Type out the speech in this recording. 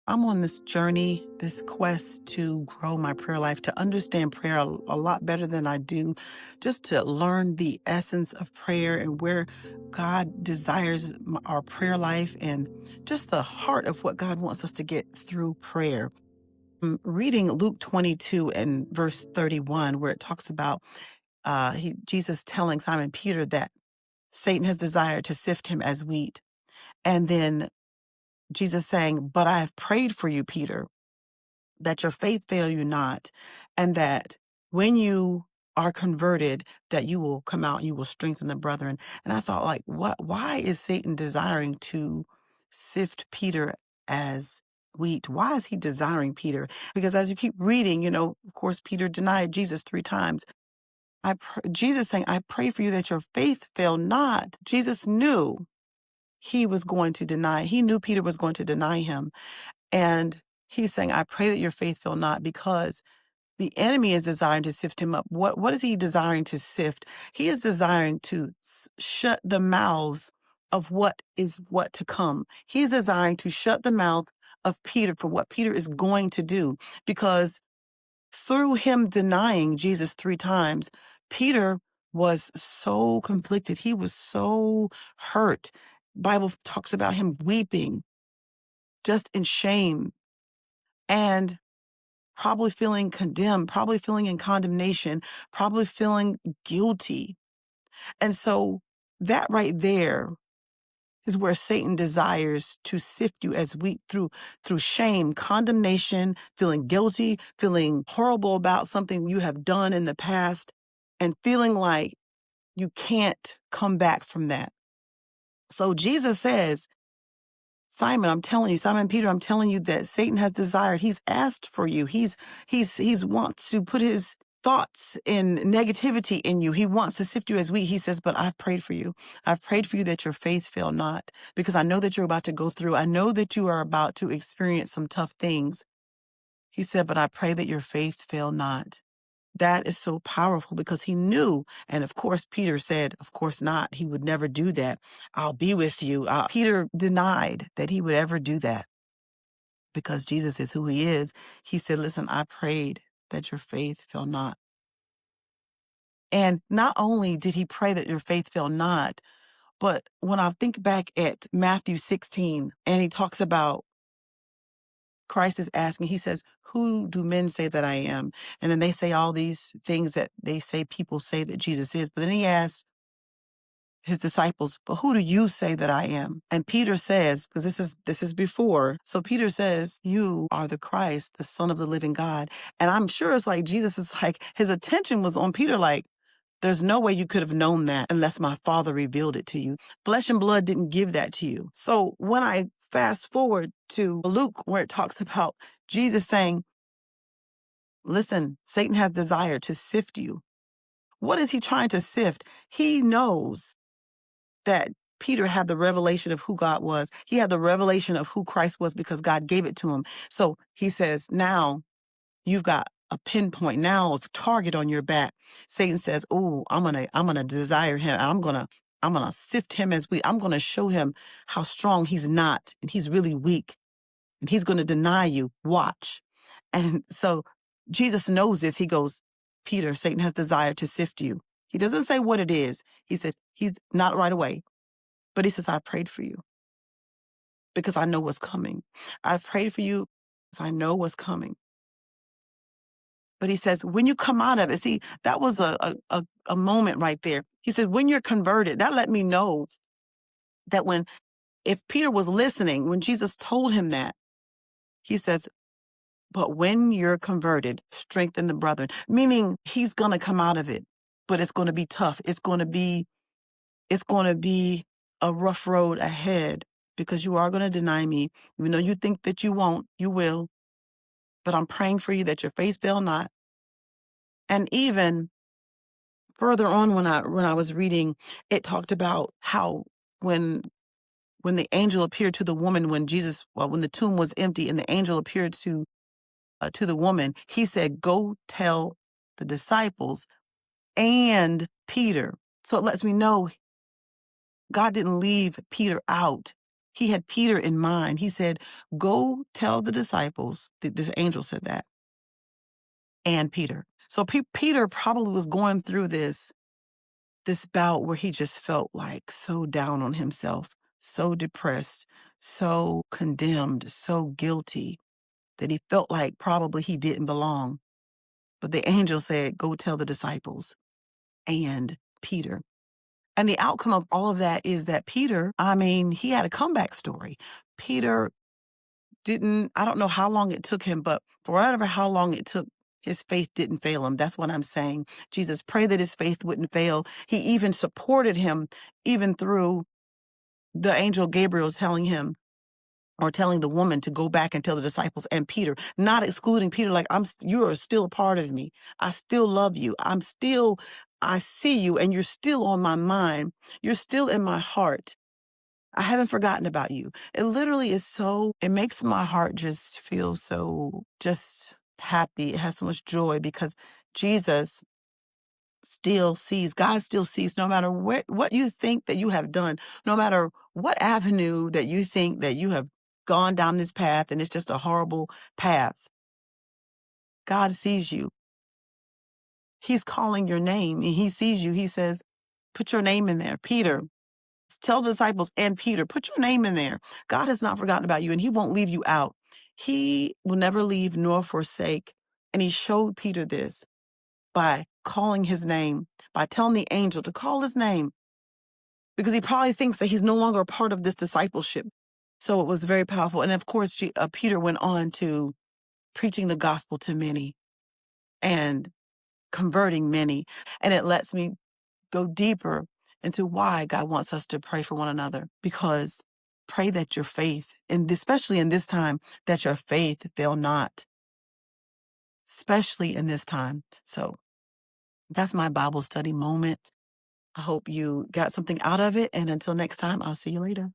I'm on this journey, this quest to grow my prayer life, to understand prayer a lot better than I do, just to learn the essence of prayer and where God desires our prayer life and just the heart of what God wants us to get through prayer. Reading Luke 22 and verse 31, where it talks about Jesus telling Simon Peter that Satan has desired to sift him as wheat. And then Jesus saying, "But I have prayed for you, Peter, that your faith fail you not, and that when you are converted, that you will come out and you will strengthen the brethren." And I thought, like, why is Satan desiring to sift Peter as wheat? Why is he desiring Peter? Because as you keep reading, of course, Peter denied Jesus 3 times. Jesus saying, "I pray for you that your faith fail not." Jesus knew he was going to deny. He knew Peter was going to deny him. And he's saying, "I pray that your faith fail not," because the enemy is desiring to sift him up. What is he desiring to sift? He is desiring to shut the mouths of what to come. He's desiring to shut the mouth of Peter for what Peter is going to do, because through him denying Jesus 3 times, Peter was so conflicted. He was so hurt. Bible talks about him weeping just in shame and probably feeling condemned, probably feeling in condemnation, probably feeling guilty. And so that right there is where Satan desires to sift you as wheat through shame, condemnation, feeling guilty, feeling horrible about something you have done in the past, and feeling like you can't come back from that. So Jesus says, Simon, I'm telling you, Simon Peter, I'm telling you that Satan has desired. He's asked for you. He's wants to put his thoughts and negativity in you. He wants to sift you as wheat. He says, "But I've prayed for you. I've prayed for you that your faith fail not, because I know that you're about to go through. I know that you are about to experience some tough things." He said, "But I pray that your faith fail not." That is so powerful because he knew. And of course, Peter said, of course not. He would never do that. "I'll be with you." Peter denied that he would ever do that because Jesus is who he is. He said, "Listen, I prayed that your faith fail not." And not only did he pray that your faith fail not, but when I think back at Matthew 16, and he talks about Christ is asking, he says, "Who do men say that I am?" And then they say all these things that they say people say that Jesus is. But then he asks his disciples, "But who do you say that I am?" And Peter says, because this is before. So Peter says, "You are the Christ, the Son of the living God." And I'm sure it's like Jesus is like, his attention was on Peter, like, there's no way you could have known that unless my Father revealed it to you. Flesh and blood didn't give that to you. So when I fast forward to Luke, where it talks about Jesus saying, "Listen, Satan has desired to sift you." What is he trying to sift? He knows that Peter had the revelation of who God was. He had the revelation of who Christ was because God gave it to him. So he says, now you've got a pinpoint, now a target on your back. Satan says, "Oh, I'm gonna desire him. I'm gonna sift him as wheat. I'm gonna show him how strong he's not, and he's really weak, and he's gonna deny you. Watch." And so Jesus knows this. He goes, "Peter, Satan has desired to sift you." He doesn't say what it is. He said, he's not right away. But he says, "I prayed for you because I know what's coming. I've prayed for you because I know what's coming." But he says, when you come out of it, see, that was a moment right there. He said, when you're converted, that let me know that if Peter was listening, when Jesus told him that, he says, "But when you're converted, strengthen the brethren," meaning he's going to come out of it, but it's going to be tough. It's going to be a rough road ahead because you are going to deny me. Even though you think that you won't, you will. But I'm praying for you that your faith fail not. And even further on, when I was reading, it talked about how when when the angel appeared to the woman, when the tomb was empty and the angel appeared to the woman, he said, "Go tell the disciples and Peter." So it lets me know God didn't leave Peter out. He had Peter in mind. He said, "Go tell the disciples," the angel said that, "and Peter." So Peter probably was going through this bout where he just felt like so down on himself, so depressed, so condemned, so guilty that he felt like probably he didn't belong. But the angel said, "Go tell the disciples and Peter." And the outcome of all of that is that Peter, I mean, he had a comeback story. Peter didn't, I don't know how long it took him, but for whatever how long it took, his faith didn't fail him. That's what I'm saying. Jesus prayed that his faith wouldn't fail. He even supported him, even through the angel Gabriel telling him, or telling the woman to go back and tell the disciples and Peter, not excluding Peter, like, you are still a part of me. I still love you. I see you and you're still on my mind. You're still in my heart. I haven't forgotten about you. It literally is so, it makes my heart just feel so just happy. It has so much joy because Jesus still sees, God still sees, no matter what you think that you have done, no matter what avenue that you think that you have gone down this path and it's just a horrible path. God sees you. He's calling your name and he sees you. He says, put your name in there. Peter, tell the disciples and Peter, put your name in there. God has not forgotten about you and he won't leave you out. He will never leave nor forsake. And he showed Peter this by calling his name, by telling the angel to call his name, because he probably thinks that he's no longer a part of this discipleship. So it was very powerful. And of course, Peter went on to preaching the gospel to many and converting many. And it lets me go deeper into why God wants us to pray for one another, because pray that your faith, and especially in this time, that your faith fail not, especially in this time. So that's my Bible study moment. I hope you got something out of it. And until next time, I'll see you later.